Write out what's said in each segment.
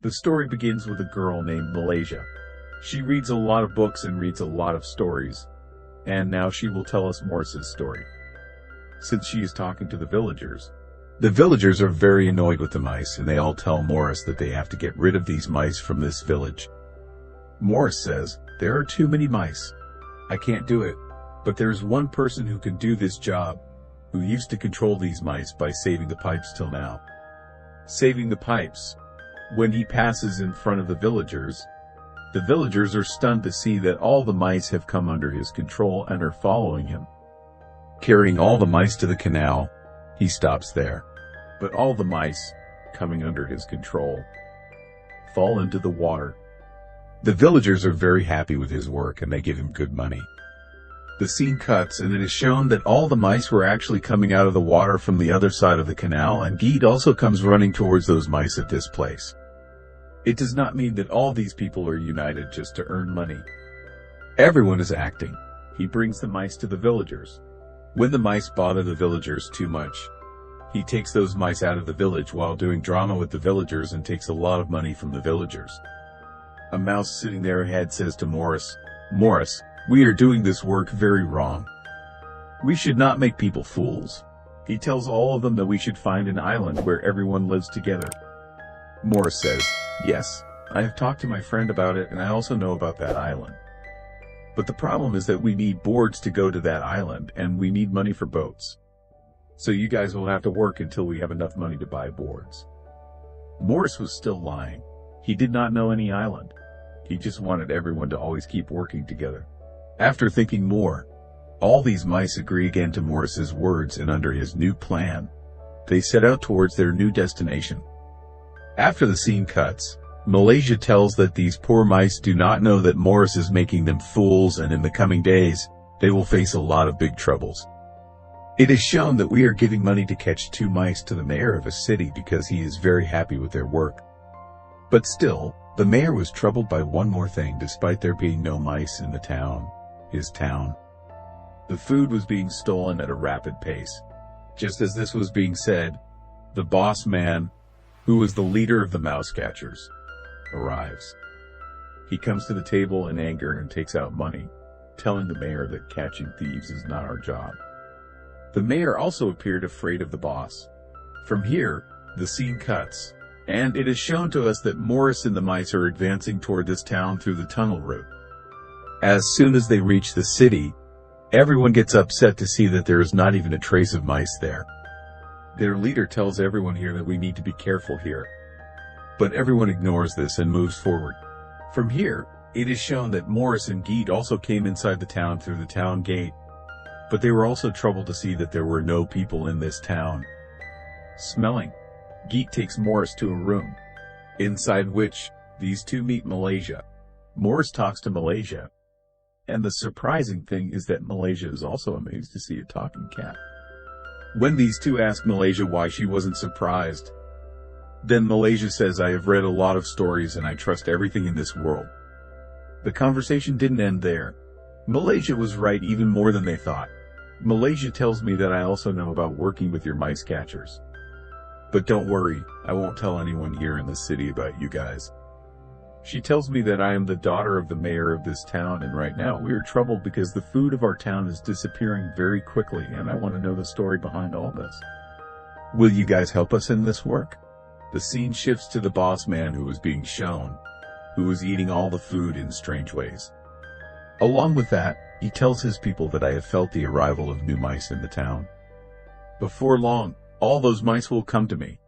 The story begins with a girl named Malaysia. She reads a lot of books and reads a lot of stories. And now she will tell us Maurice's story. Since she is talking to the villagers are very annoyed with the mice, and they all tell Maurice that they have to get rid of these mice from this village. Maurice says, "There are too many mice. I can't do it. But there's one person who can do this job, who used to control these mice by saving the pipes till now." Saving the pipes. When he passes in front of the villagers are stunned to see that all the mice have come under his control and are following him. Carrying all the mice to the canal, he stops there. But all the mice, coming under his control, fall into the water. The villagers are very happy with his work and they give him good money. The scene cuts and it is shown that all the mice were actually coming out of the water from the other side of the canal, and Guide also comes running towards those mice at this place. It does not mean that all these people are united just to earn money. Everyone is acting. He brings the mice to the villagers. When the mice bother the villagers too much, he takes those mice out of the village while doing drama with the villagers and takes a lot of money from the villagers. A mouse sitting there ahead says to Maurice, "Maurice, we are doing this work very wrong. We should not make people fools." He tells all of them that we should find an island where everyone lives together. Maurice says, "Yes, I have talked to my friend about it and I also know about that island. But the problem is that we need boards to go to that island and we need money for boats. So you guys will have to work until we have enough money to buy boards." Maurice was still lying. He did not know any island. He just wanted everyone to always keep working together. After thinking more, all these mice agree again to Maurice's words, and under his new plan, they set out towards their new destination. After the scene cuts, Malaysia tells that these poor mice do not know that Maurice is making them fools, and in the coming days, they will face a lot of big troubles. It is shown that we are giving money to catch 2 mice to the mayor of a city because he is very happy with their work. But still, the mayor was troubled by one more thing despite there being no mice in the town. His town. The food was being stolen at a rapid pace. Just as this was being said, the boss man, who was the leader of the mouse catchers, arrives. He comes to the table in anger and takes out money, telling the mayor that catching thieves is not our job. The mayor also appeared afraid of the boss. From here, the scene cuts, and it is shown to us that Maurice and the mice are advancing toward this town through the tunnel route. As soon as they reach the city, everyone gets upset to see that there is not even a trace of mice there. Their leader tells everyone here that we need to be careful here. But everyone ignores this and moves forward. From here, it is shown that Maurice and Guide also came inside the town through the town gate. But they were also troubled to see that there were no people in this town. Smelling, Guide takes Maurice to a room, inside which these two meet Malaysia. Maurice talks to Malaysia. And the surprising thing is that Malaysia is also amazed to see a talking cat. When these two ask Malaysia why she wasn't surprised, then Malaysia says, "I have read a lot of stories and I trust everything in this world." The conversation didn't end there. Malaysia was right even more than they thought. Malaysia tells me that I also know about working with your mice catchers. But don't worry, I won't tell anyone here in the city about you guys. She tells me that I am the daughter of the mayor of this town, and right now we are troubled because the food of our town is disappearing very quickly, and I want to know the story behind all this. Will you guys help us in this work? The scene shifts to the boss man who was being shown, who was eating all the food in strange ways. Along with that, he tells his people that I have felt the arrival of new mice in the town. Before long, all those mice will come to me.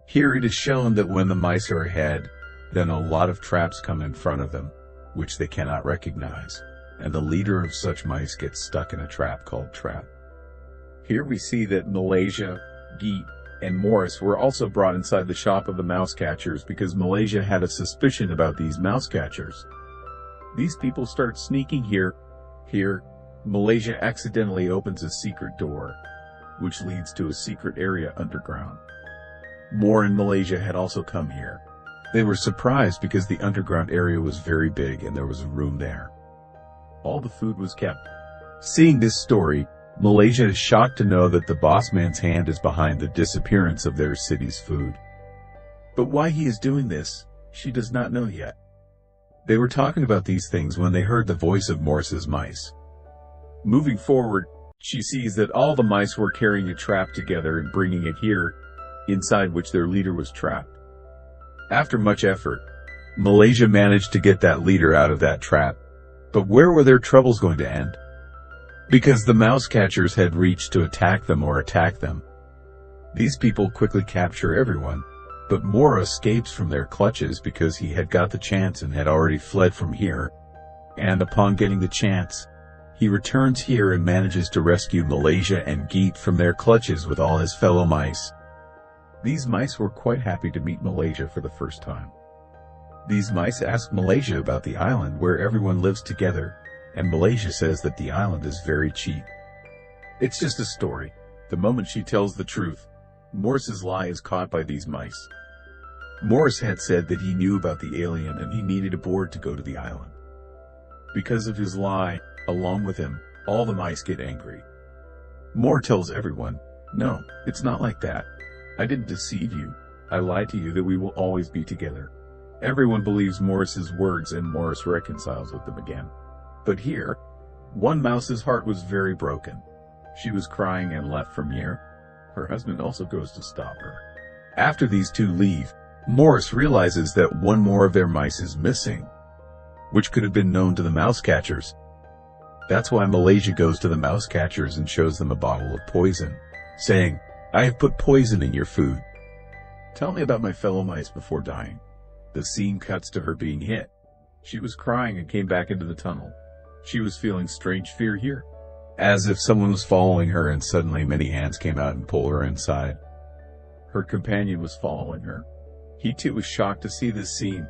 Here it is shown that when the mice are ahead, then a lot of traps come in front of them, which they cannot recognize, and the leader of such mice gets stuck in a trap called trap. Here we see that Malaysia, Guide, and Maurice were also brought inside the shop of the mouse catchers because Malaysia had a suspicion about these mouse catchers. These people start sneaking here. Here, Malaysia accidentally opens a secret door, which leads to a secret area underground. Moore and Malaysia had also come here. They were surprised because the underground area was very big and there was a room there. All the food was kept. Seeing this story, Malaysia is shocked to know that the boss man's hand is behind the disappearance of their city's food. But why he is doing this, She does not know yet. They were talking about these things when they heard the voice of Maurice's mice. Moving forward, she sees that all the mice were carrying a trap together and bringing it here, inside which their leader was trapped. After much effort, Malaysia managed to get that leader out of that trap. But where were their troubles going to end? Because the mouse catchers had reached to attack them or attack them. These people quickly capture everyone, but Maurice escapes from their clutches because he had got the chance and had already fled from here. And upon getting the chance, he returns here and manages to rescue Malaysia and Geet from their clutches with all his fellow mice. These mice were quite happy to meet Malaysia for the first time. These mice ask Malaysia about the island where everyone lives together, and Malaysia says that the island is very cheap. It's just a story. The moment she tells the truth, Maurice's lie is caught by these mice. Maurice had said that he knew about the alien and he needed a board to go to the island. Because of his lie, along with him, all the mice get angry. Maurice tells everyone, "No, it's not like that. I didn't deceive you. I lied to you that we will always be together." Everyone believes Maurice's words and Maurice reconciles with them again. But here, one mouse's heart was very broken. She was crying and left from here. Her husband also goes to stop her. After these two leave, Maurice realizes that one more of their mice is missing, which could have been known to the mouse catchers. That's why Malaysia goes to the mouse catchers and shows them a bottle of poison, saying, "I have put poison in your food. Tell me about my fellow mice before dying." The scene cuts to her being hit. She was crying and came back into the tunnel. She was feeling strange fear here, as if someone was following her, and suddenly many hands came out and pulled her inside. Her companion was following her. He too was shocked to see this scene.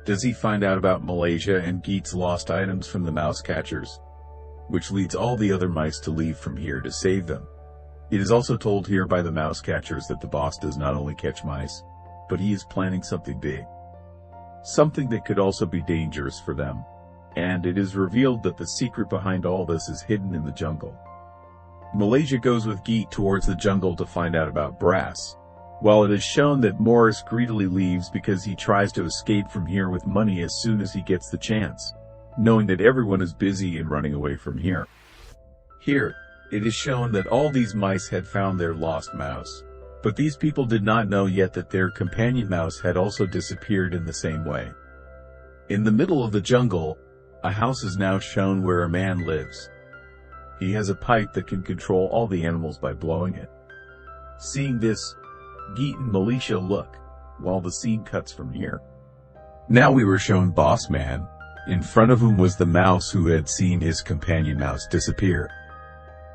Does he find out about Malaysia and Geet's lost items from the mouse catchers, which leads all the other mice to leave from here to save them? It is also told here by the mouse catchers that the boss does not only catch mice, but he is planning something big. Something that could also be dangerous for them. And it is revealed that the secret behind all this is hidden in the jungle. Malaysia goes with Geet towards the jungle to find out about Brass, while it is shown that Maurice greedily leaves because he tries to escape from here with money as soon as he gets the chance, knowing that everyone is busy and running away from here. Here, it is shown that all these mice had found their lost mouse. But these people did not know yet that their companion mouse had also disappeared in the same way. In the middle of the jungle, a house is now shown where a man lives. He has a pipe that can control all the animals by blowing it. Seeing this, Geet and Malaysia look, while the scene cuts from here. Now we were shown Boss Man, in front of whom was the mouse who had seen his companion mouse disappear.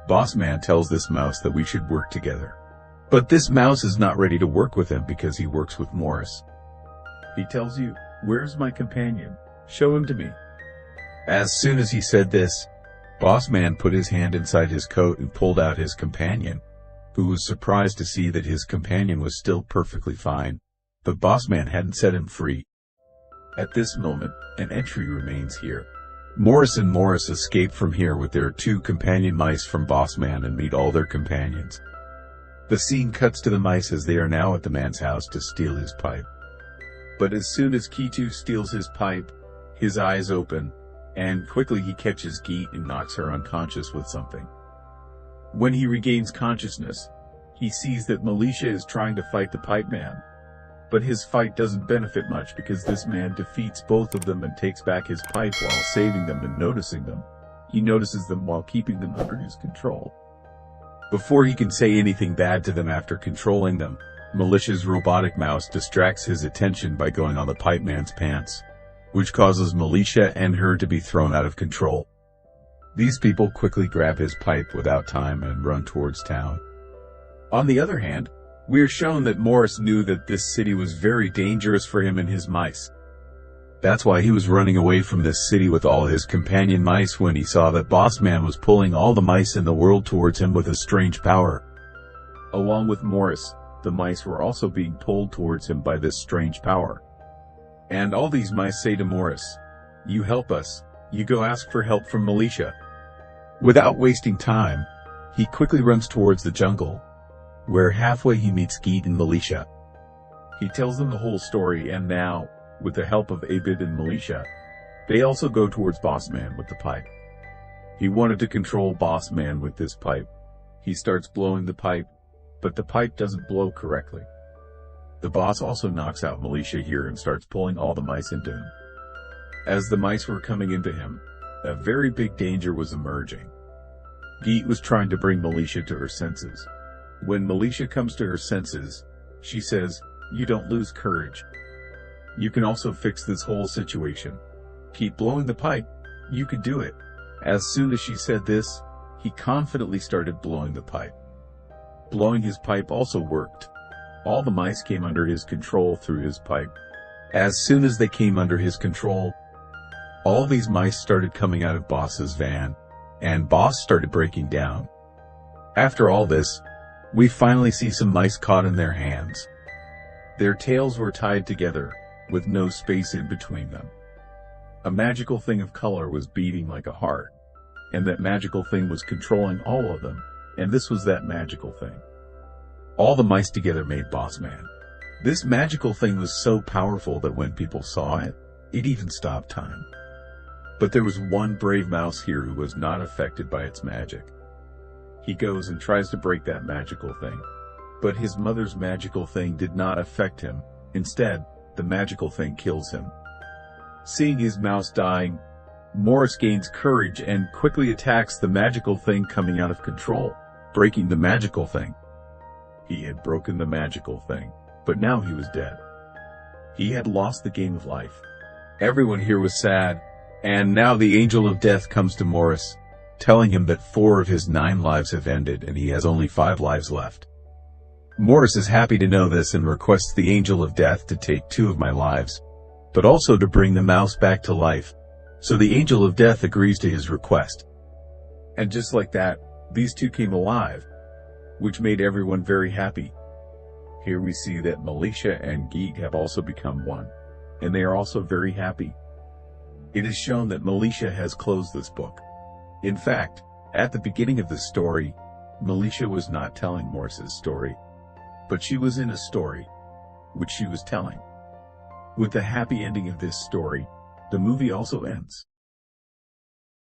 Boss Man tells this mouse that we should work together. But this mouse is not ready to work with him because he works with Maurice. He tells you, "Where's my companion? Show him to me." As soon as he said this, Boss Man put his hand inside his coat and pulled out his companion, who was surprised to see that his companion was still perfectly fine, but Boss Man hadn't set him free. At this moment, an entry remains here. Maurice and Maurice escape from here with their two companion mice from Boss Man and meet all their companions. The scene cuts to the mice as they are now at the man's house to steal his pipe. But as soon as Kitu steals his pipe, his eyes open, and quickly he catches Geet and knocks her unconscious with something. When he regains consciousness, he sees that Malaysia is trying to fight the pipe man. But his fight doesn't benefit much because this man defeats both of them and takes back his pipe while saving them and noticing them. He notices them while keeping them under his control. Before he can say anything bad to them after controlling them, Malaysia's robotic mouse distracts his attention by going on the pipe man's pants, which causes Malaysia and her to be thrown out of control. These people quickly grab his pipe without time and run towards town. On the other hand, we are shown that Maurice knew that this city was very dangerous for him and his mice. That's why he was running away from this city with all his companion mice when he saw that Boss Man was pulling all the mice in the world towards him with a strange power. Along with Maurice, the mice were also being pulled towards him by this strange power. And all these mice say to Maurice, "You help us, you go ask for help from Malaysia." Without wasting time, he quickly runs towards the jungle, where halfway he meets Geet and Malaysia. He tells them the whole story, and now, With the help of Abid and Militia, they also go towards Boss Man with the pipe. He wanted to control Boss Man with this pipe. He starts blowing the pipe, but the pipe doesn't blow correctly. The boss also knocks out Militia here and starts pulling all the mice into him. As the mice were coming into him, a very big danger was emerging. Geet was trying to bring Militia to her senses. When Militia comes to her senses, she says, "You don't lose courage. You can also fix this whole situation. Keep blowing the pipe. You can do it." As soon as she said this, he confidently started blowing the pipe. Blowing his pipe also worked. All the mice came under his control through his pipe. As soon as they came under his control, all these mice started coming out of Boss's van, and Boss started breaking down. After all this, we finally see some mice caught in their hands. Their tails were tied together, with no space in between them. A magical thing of color was beating like a heart, and that magical thing was controlling all of them, and this was that magical thing. All the mice together made Boss Man. This magical thing was so powerful that when people saw it, it even stopped time. But there was one brave mouse here who was not affected by its magic. He goes and tries to break that magical thing. But his mother's magical thing did not affect him. Instead, the magical thing kills him. Seeing his mouse dying, Maurice gains courage and quickly attacks the magical thing coming out of control, breaking the magical thing. He had broken the magical thing, but now he was dead. He had lost the game of life. Everyone here was sad, and now the angel of death comes to Maurice, telling him that 4 of his 9 lives have ended and he has only 5 lives left. Maurice is happy to know this and requests the angel of death to take 2 of my lives, but also to bring the mouse back to life. So the angel of death agrees to his request. And just like that, these 2 came alive, which made everyone very happy. Here we see that Militia and Geet have also become one, and they are also very happy. It is shown that Militia has closed this book. In fact, at the beginning of the story, Militia was not telling Maurice's story, but she was in a story, which she was telling. With the happy ending of this story, the movie also ends.